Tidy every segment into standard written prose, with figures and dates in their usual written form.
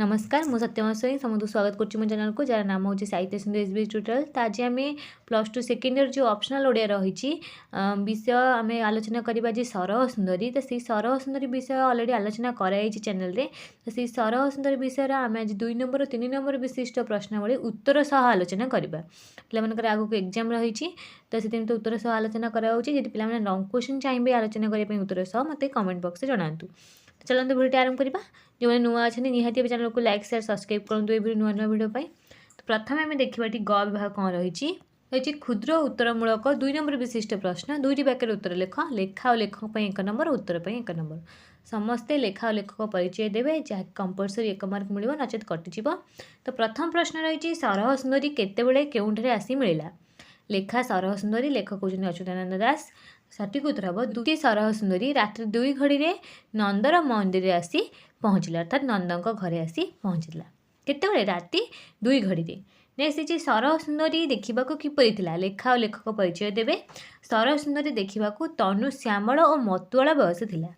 नमस्कार मु सत्यम स्वयं समस्त स्वागत करुच्ची मो चैनल को जार नाम हूँ साहित्य सिंधु एसबी ट्यूटोरियल। तो आज आम +2 सेकेंड ईयर जो ऑप्शनल ओडिया रही विषय आम आलोचना करवा जे सरह सुंदरी। तो से सरह सुंदरी विषय अलरेडी आलोचना कराई चैनल रे। तो से सरह सुंदरी विषय आम आज 2 नंबर और 3 नंबर विशिष्ट प्रश्नावली उत्तर सह आलोचना करवा। पे आगक एग्जाम रही तो से उत्तर सह आलोचना कराई। पे लंग क्वेश्चन चाहिए आलोचना करने उत्तर सह मत कमेंट बॉक्स में जनातु। तो चलते भिडियो आरंभ करवा। जो मैंने नुआ अच्छे निहाती चैनल को लाइक शेयर सब्सक्राइब करूँ ये नुआ नुआ भिडियो। तो प्रथम आम देखा ग विभाग कौन रही क्षुद्र उत्तरमूलक 2 नंबर विशिष्ट प्रश्न 2टी वाक्य उत्तर लेख लेखा और लेखक 1 नंबर उत्तर 1 नंबर। समस्ते लेखा और लेखक परिचय देवे जहाँ कंपलसरी 1 मार्क मिल नचेत कटिज। तो प्रथम प्रश्न रही सरह सुंदरी केतेबेले केउंठे आसी मिला। लेखा सरह सुंदरी लेखक होती अच्युतानंद दास। सठिक उत्तर हम द्वितीय सरह सुंदरी रात्रि 2 घड़ी नंदर मंदिर आसी पहुँचला अर्थात नंदक घरे आसी पहुँचला केतेबेले राति 2 घड़ी। नेक्स्ट सरह सुंदरी देखा किपरि थिला लेखा और लेखक परिचय देवे। सरह सुंदरी देखा तनु श्यामल और मतुआला बयस थिला।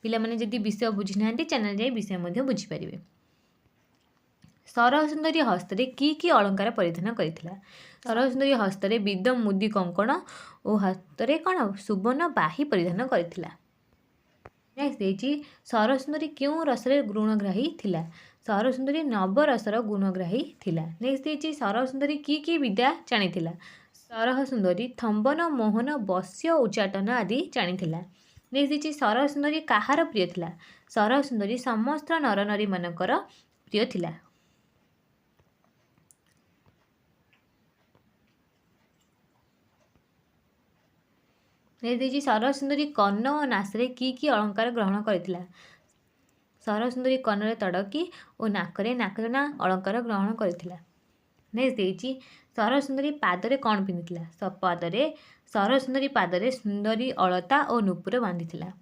पिला माने जदि विषय बुझी ना चैनल जाई विषय बुझीपारे। सरह सुंदरी हस्तरे कि अलंकार परिधान करथिला। सरह सुंदरी हस्तरे विदम मुदी कंकण और हाथरे कौन सुवर्ण बाही परिधान करथिला। नेक्स्ट देखिए सरह सुंदरी क्यों रसरे गुणग्राही थिला। सरह सुंदरी नवरसर गुणग्राही थिला। नेक्स्ट देखिए सरह सुंदरी कि विद्या जानी थिला। सरह सुंदरी थंबन मोहन बस्य उच्चाटन आदि जानी थिला। नेक्स्ट देखिए सरह सुंदरी कहार प्रिय थिला। सरह सुंदरी समस्त नर नारी मानकर प्रिय थिला। देखिए सरह सुंदरी कर्ण और नासरे कि अलंकार ग्रहण करथिला। सरह सुंदरी कर्ण तड़की और नाकरे नाकना अलंकार ग्रहण करथिला। नेक्स्ट देखिए सरह सुंदरी पादरे कौन पिंधिथिला। पादरे सरह सुंदरी पादरे सुंदरी अलता और नुपुर बांधिथिला।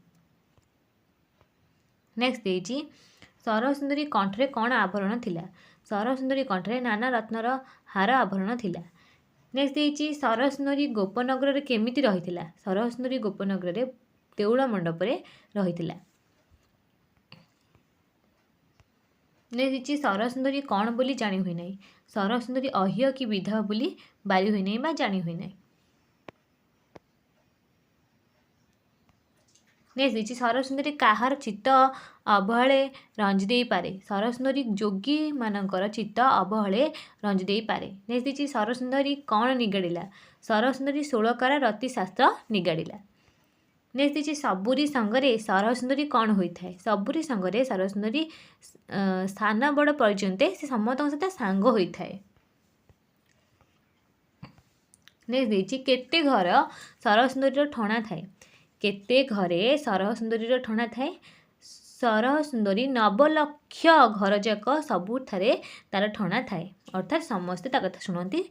नेक्स्ट देखिए सरह सुंदरी कंठरे कौन आभरण थिला। सरह सुंदरी कंठरे नाना रत्नर हार आभरण थिला। नेक्स्ट देखिए सरह सुंदरी गोपनगर केमिति रहिथिला। सरह सुंदरी गोपनगर देउल मंडप रहिथिला। नेक्स्ट सरह सुंदरी कौन बोली जानी हुई नहीं। सरह सुंदरी अह्य कि विधा बोली बारी हुई नहीं जानी हुई नहीं। नेक्स्ट देखिए सरह सुंदरी कहार चित्त अवहेले रंजि दे पारे। सरह सुंदरी जोगी मानकर चित्त अवहेले रंजि दे पारे। नेक्स्ट देखिए सरह सुंदरी कौन निगाड़िला। सरह सुंदरी 16 रति शास्त्र निगाड़िला। नेक्स्ट देखिए सबुरी संगरे सरह सुंदरी कौन होता है। सबुरी संगरे सरह सुंदरी साना बड़ पर्यंत से समस्त सहित सांग होता है। नेक्स्ट देखिए केते घर सरह सुंदरी ठणा थाए। केते घरे सरह सुंदरी ठणा थाए। सरह सुंदरी 9 लक्ष घर जाक सबुठारे तार ठणा थाए अर्थात समस्ते ता कथा शुणती।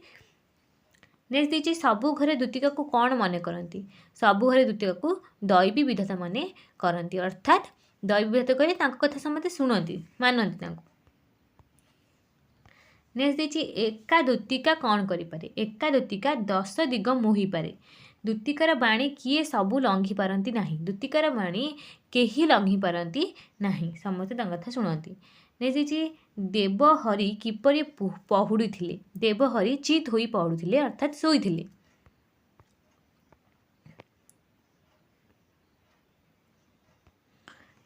नेक्स्ट देखिए सबू घरे द्वितिका को कौन मन करती। सबू घरे द्वितिका को दैवी विधाता माने करती अर्थात दैवी विधाता कहे कथा समस्ते शुणती मानती। नेक्स्ट देखिए एका द्वितिका कौन करें। एका द्वितिका 10 दिग मोही पारे। द्वितिकार बाणी किए सबू लंघी पारती नहीं। द्वितिकार बाणी केही लंघी पारती नहीं समस्ते कथा शुणती। नेक्स्ट देखिए देवहरि किपरि पहुड़ी थिले। देवहरि चित होई पहुड़ुथिले अर्थात शोइथिले।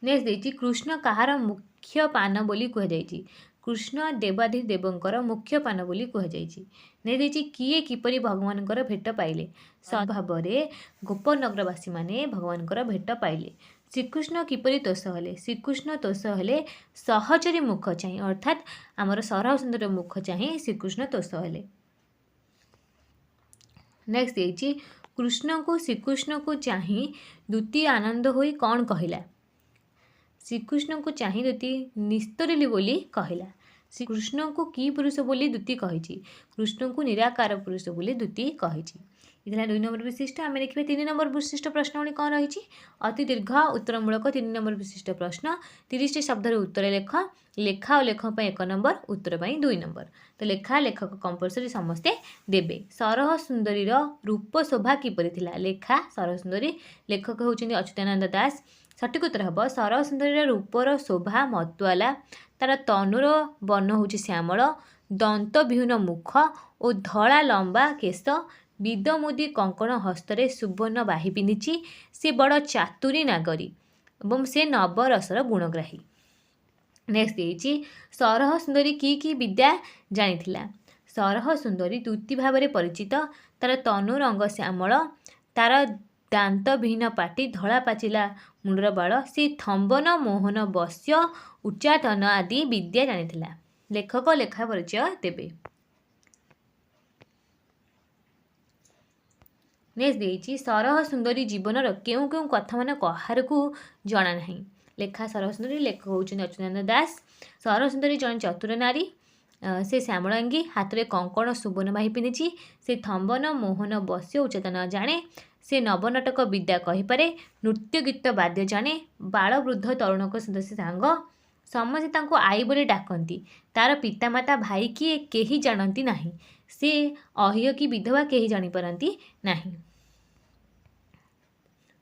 नेक्स्ट देखिए कृष्ण कहार मुख्य पान बोली कहुଯାଇଛି। कृष्ण देवाधि देवंकर मुख्य पान बोली कहुଯାଇଛି। नहीं देखिए किए किपरि भगवानकर भेट पाइले। सद्भाव गोपनगरवासी माने भगवानकर भेट पाइले। श्रीकृष्ण किपरि तोष हेले। श्रीकृष्ण तोष हेले सहचरी मुख चाहि अर्थात आमर सरह सुंदर मुख चाहि श्रीकृष्ण तोष हेले। नेक्स्ट देखिए कृष्ण को श्रीकृष्ण को चाहि द्वितीय आनंद होई कौन कहला। श्रीकृष्ण को चाहि द्वितीय निस्तरिली बोली कहला। श्रीकृष्ण को कि पुरुष बोली द्वितीय कही। कृष्ण को निराकार पुरुष बोली द्वितीय कही। इतना 2 नंबर विशिष्ट। आम देखिए 3 नंबर विशिष्ट प्रश्नावली कौन रही। अति दीर्घ उत्तरमूलक 3 नंबर विशिष्ट प्रश्न 30 शब्द उत्तर लेख लेखा और लेखक 1 नंबर उत्तर 2 नंबर। तो लेखा लेखक कंपलसरी समस्ते देवे। सरह सुंदरी रूप शोभा किपरि थिला। लेखा सरह सुंदरी लेखक होउछन्ती अच्युतानंद दास। ସଠିକ୍ ଉତ୍ତର ହେବ ସରହ ସୁନ୍ଦରୀର ରୂପର ଶୋଭା ମତୁଆଲା, ତାର ତନୁର ବର୍ଣ୍ଣ ହେଉଛି ଶ୍ୟାମଳ, ଦନ୍ତ ବିହୀନ ମୁଖ ଓ ଧଳା ଲମ୍ବା କେଶ, ବିଦମୁଦି କଙ୍କଣ ହସ୍ତରେ ସୁବର୍ଣ୍ଣ ବାହି ପିନ୍ଧିଛି, ସେ ବଡ଼ ଚାତୁରୀ ନାଗରୀ ଏବଂ ସେ ନବରସର ଗୁଣଗ୍ରାହୀ। ନେକ୍ସଟ ଦେଇଛି ସରହ ସୁନ୍ଦରୀ କି ବିଦ୍ୟା ଜାଣିଥିଲା। ସରହ ସୁନ୍ଦରୀ ଦୂତି ଭାବରେ ପରିଚିତ, ତାର ତନୁ ରଙ୍ଗ ଶ୍ୟାମଳ, ତାର ଦାନ୍ତବିହୀନ ପାଟି, ଧଳା ପାଚିଲା ମୁଣ୍ଡର ବାଳ, ସେ ଥମ୍ବନ ମୋହନ ବଶ୍ୟ ଉଚ୍ଚାଟନ ଆଦି ବିଦ୍ୟା ଜାଣିଥିଲା। ଲେଖକ ଲେଖା ପରିଚୟ ଦେବେ। ନେକ୍ସଟ ଦେଇଛି ସରହ ସୁନ୍ଦରୀ ଜୀବନର କେଉଁ କେଉଁ କଥାମାନ କାହାରିକୁ ଜଣା ନାହିଁ। ଲେଖା ସରହ ସୁନ୍ଦରୀ, ଲେଖକ ହେଉଛନ୍ତି ଅଚ୍ୟୁତାନନ୍ଦ ଦାସ। ସରହ ସୁନ୍ଦରୀ ଜଣେ ଚତୁର ନାରୀ, ସେ ଶ୍ୟାମଳାଙ୍ଗୀ, ହାତରେ କଙ୍କଣ ସୁବର୍ଣ୍ଣ ବାହି ପିନ୍ଧିଛି, ସେ ଥମ୍ବନ ମୋହନ ବଶ୍ୟ ଉଚ୍ଚାଟନ ଜାଣେ, ସେ ନବନାଟକ ବିଦ୍ୟା କହିପାରେ, ନୃତ୍ୟ ଗୀତ ବାଦ୍ୟ ଜାଣେ, ବାଳ ବୃଦ୍ଧ ତରୁଣଙ୍କ ସହିତ ସେ ସାଙ୍ଗ, ସମସ୍ତେ ତାଙ୍କୁ ଆଈ ବୋଲି ଡାକନ୍ତି, ତାର ପିତାମାତା ଭାଇ କିଏ କେହି ଜାଣନ୍ତି ନାହିଁ, ସେ ଅହିୟ କି ବିଧବା କେହି ଜାଣିପାରନ୍ତି ନାହିଁ।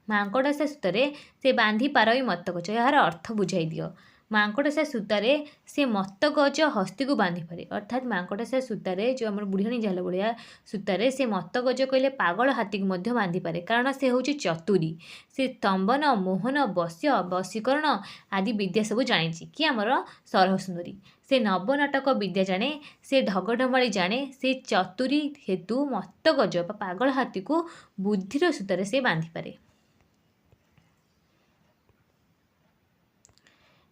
ମାଙ୍କଡ଼ସା ସୂତାରେ ସେ ବାନ୍ଧି ପାରଇ ମତ୍ତଗଜ, ଏହାର ଅର୍ଥ ବୁଝାଇ ଦିଅ। ମାଙ୍କଡ଼ସା ସୂତାରେ ସେ ମତ୍ତଗଜ ହସ୍ତିକୁ ବାନ୍ଧିପାରେ, ଅର୍ଥାତ୍ ମାଙ୍କଡ଼ସା ସୂତାରେ ଯେଉଁ ଆମର ବୁଢ଼ିଆଣୀ ଜାଲ ଭଳିଆ ସୂତାରେ ସେ ମତ୍ତଗଜ କହିଲେ ପାଗଳ ହାତୀକୁ ମଧ୍ୟ ବାନ୍ଧିପାରେ, କାରଣ ସେ ହେଉଛି ଚତୁରୀ। ସେ ତମ୍ବନ ମୋହନ ବଶ୍ୟ ବଶୀକରଣ ଆଦି ବିଦ୍ୟା ସବୁ ଜାଣିଛି। କି ଆମର ସରହ ସୁନ୍ଦରୀ। ସେ ନବନାଟକ ବିଦ୍ୟା ଜାଣେ, ସେ ଢଗଢମାଳି ଜାଣେ, ସେ ଚତୁରୀ ହେତୁ ମତ୍ତଗଜ ବା ପାଗଳ ହାତୀକୁ ବୁଦ୍ଧିର ସୂତାରେ ସେ ବାନ୍ଧିପାରେ।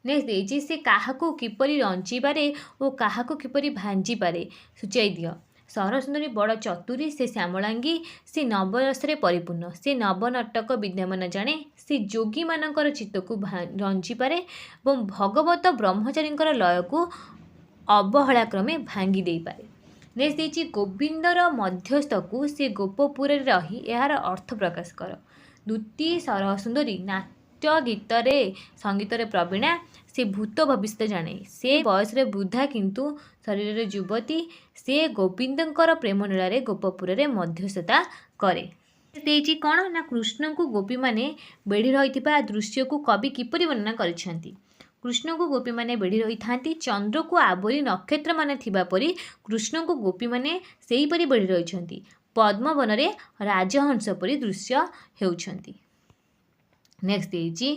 ନେକ୍ସଟ ଦେଇଛି ସେ କାହାକୁ କିପରି ରଞ୍ଚିପାରେ ଓ କାହାକୁ କିପରି ଭାଞ୍ଜିପାରେ, ସୂଚାଇ ଦିଅ। ସରହ ସୁନ୍ଦରୀ ବଡ଼ ଚତୁରୀ, ସେ ଶ୍ୟାମଳାଙ୍ଗୀ, ସେ ନବରସରେ ପରିପୂର୍ଣ୍ଣ, ସେ ନବନାଟକ ବିଦ୍ୟମାନ ଜାଣେ, ସେ ଯୋଗୀମାନଙ୍କର ଚିତ୍ତକୁ ରଞ୍ଚିପାରେ ଏବଂ ଭଗବତ ବ୍ରହ୍ମଚାରୀଙ୍କର ଲୟକୁ ଅବହେଳାକ୍ରମେ ଭାଙ୍ଗି ଦେଇପାରେ। ନେକ୍ସଟ ଦେଇଛି ଗୋବିନ୍ଦର ମଧ୍ୟସ୍ଥକୁ ସେ ଗୋପପୁରରେ ରହି ଏହାର ଅର୍ଥ ପ୍ରକାଶ କର। ଦ୍ୱିତୀୟ ସରହ ସୁନ୍ଦରୀ ନାଟ୍ୟ ଗୀତରେ ସଙ୍ଗୀତରେ ପ୍ରବୀଣା, ସେ ଭୂତ ଭବିଷ୍ୟତ ଜାଣେ, ସେ ବୟସରେ ବୃଦ୍ଧା କିନ୍ତୁ ଶରୀରରେ ଯୁବତୀ, ସେ ଗୋବିନ୍ଦଙ୍କର ପ୍ରେମ ନୀଳାରେ ଗୋପପୁରରେ ମଧ୍ୟସ୍ଥତା କରେ। ଦେଇଛି କ'ଣ ନା କୃଷ୍ଣଙ୍କୁ ଗୋପୀମାନେ ବେଢ଼ି ରହିଥିବା ଦୃଶ୍ୟକୁ କବି କିପରି ବର୍ଣ୍ଣନା କରିଛନ୍ତି। କୃଷ୍ଣଙ୍କୁ ଗୋପୀମାନେ ବେଢ଼ି ରହିଥାନ୍ତି, ଚନ୍ଦ୍ରକୁ ଆବୋରି ନକ୍ଷତ୍ରମାନେ ଥିବା ପରି କୃଷ୍ଣଙ୍କୁ ଗୋପୀମାନେ ସେହିପରି ବେଢ଼ି ରହିଛନ୍ତି, ପଦ୍ମବନରେ ରାଜହଂସ ପରି ଦୃଶ୍ୟ ହେଉଛନ୍ତି। ନେକ୍ସଟ ଦେଇଛି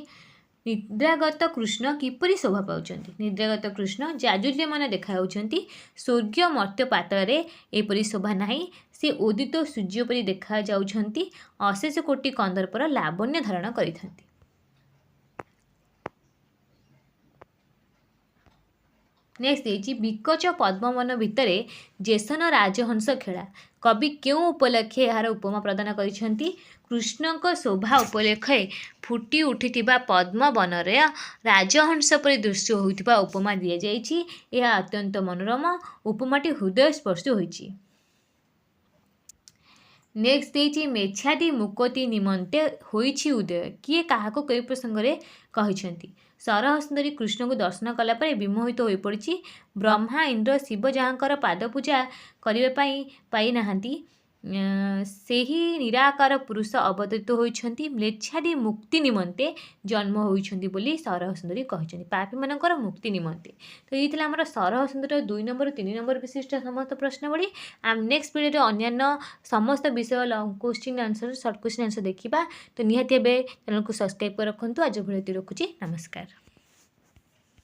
ନିଦ୍ରାଗତ କୃଷ୍ଣ କିପରି ଶୋଭା ପାଉଛନ୍ତି। ନିଦ୍ରାଗତ କୃଷ୍ଣ ଜାଜୁଲ୍ୟମାନ ଦେଖାଯାଉଛନ୍ତି, ସ୍ୱର୍ଗୀୟ ମର୍ତ୍ତ୍ୟ ପାତାଳରେ ଏପରି ଶୋଭା ନାହିଁ, ସେ ଉଦିତ ସୂର୍ଯ୍ୟ ପରି ଦେଖାଯାଉଛନ୍ତି, ଅଶେଷ କୋଟି କନ୍ଦର୍ପର ଲାବଣ୍ୟ ଧାରଣ କରିଥାନ୍ତି। ନେକ୍ସଟ ଦେଇଛି ବିକଚ ପଦ୍ମବନ ଭିତରେ ଜେସନ ରାଜହଂସ ଖେଳା। କବି କେଉଁ ଉପଲକ୍ଷେ ଏହାର ଉପମା ପ୍ରଦାନ କରିଛନ୍ତି। କୃଷ୍ଣଙ୍କ ଶୋଭା ଉପଲକ୍ଷେ ଫୁଟି ଉଠିଥିବା ପଦ୍ମବନରେ ରାଜହଂସ ପରି ଦୃଶ୍ୟ ହୋଇଥିବା ଉପମା ଦିଆଯାଇଛି। ଏହା ଅତ୍ୟନ୍ତ ମନୋରମ, ଉପମାଟି ହୃଦୟସ୍ପର୍ଶୀ ହୋଇଛି। ନେକ୍ସଟ ଦେଇଛି ମେଛାଦି ମୁକତି ନିମନ୍ତେ ହୋଇଛି ଉଦୟ। କିଏ କାହାକୁ କେଉଁ ପ୍ରସଙ୍ଗରେ କହିଛନ୍ତି। ସରହ ସୁନ୍ଦରୀ କୃଷ୍ଣଙ୍କୁ ଦର୍ଶନ କଲା ପରେ ବିମୋହିତ ହୋଇପଡ଼ିଛି, ବ୍ରହ୍ମା ଇନ୍ଦ୍ର ଶିବ ଯାହାଙ୍କର ପାଦପୂଜା କରିବା ପାଇଁ ପାଇନାହାନ୍ତି, ସେହି ନିରାକାର ପୁରୁଷ ଅବତରିତ ହୋଇଛନ୍ତି, ମ୍ଲେଚ୍ଛାଦି ମୁକ୍ତି ନିମନ୍ତେ ଜନ୍ମ ହୋଇଛନ୍ତି ବୋଲି ସରହ ସୁନ୍ଦରୀ କହିଛନ୍ତି, ପାପୀମାନଙ୍କର ମୁକ୍ତି ନିମନ୍ତେ। ତ ଏଇ ଥିଲା ଆମର ସରହ ସୁନ୍ଦରୀର 2 ନମ୍ବର 3 ନମ୍ବର ବିଶିଷ୍ଟ ସମସ୍ତ ପ୍ରଶ୍ନବଳୀ। ଆମେ ନେକ୍ସଟ ଭିଡ଼ିଓରେ ଅନ୍ୟାନ୍ୟ ସମସ୍ତ ବିଷୟ long question answer short question answer ଦେଖିବା। ତ ନିହାତି ଏବେ ଚ୍ୟାନେଲକୁ ସବସ୍କ୍ରାଇବ୍ କରି ରଖନ୍ତୁ। ଆଜି ଭିଡ଼ିଓଟି ରଖୁଛି, ନମସ୍କାର।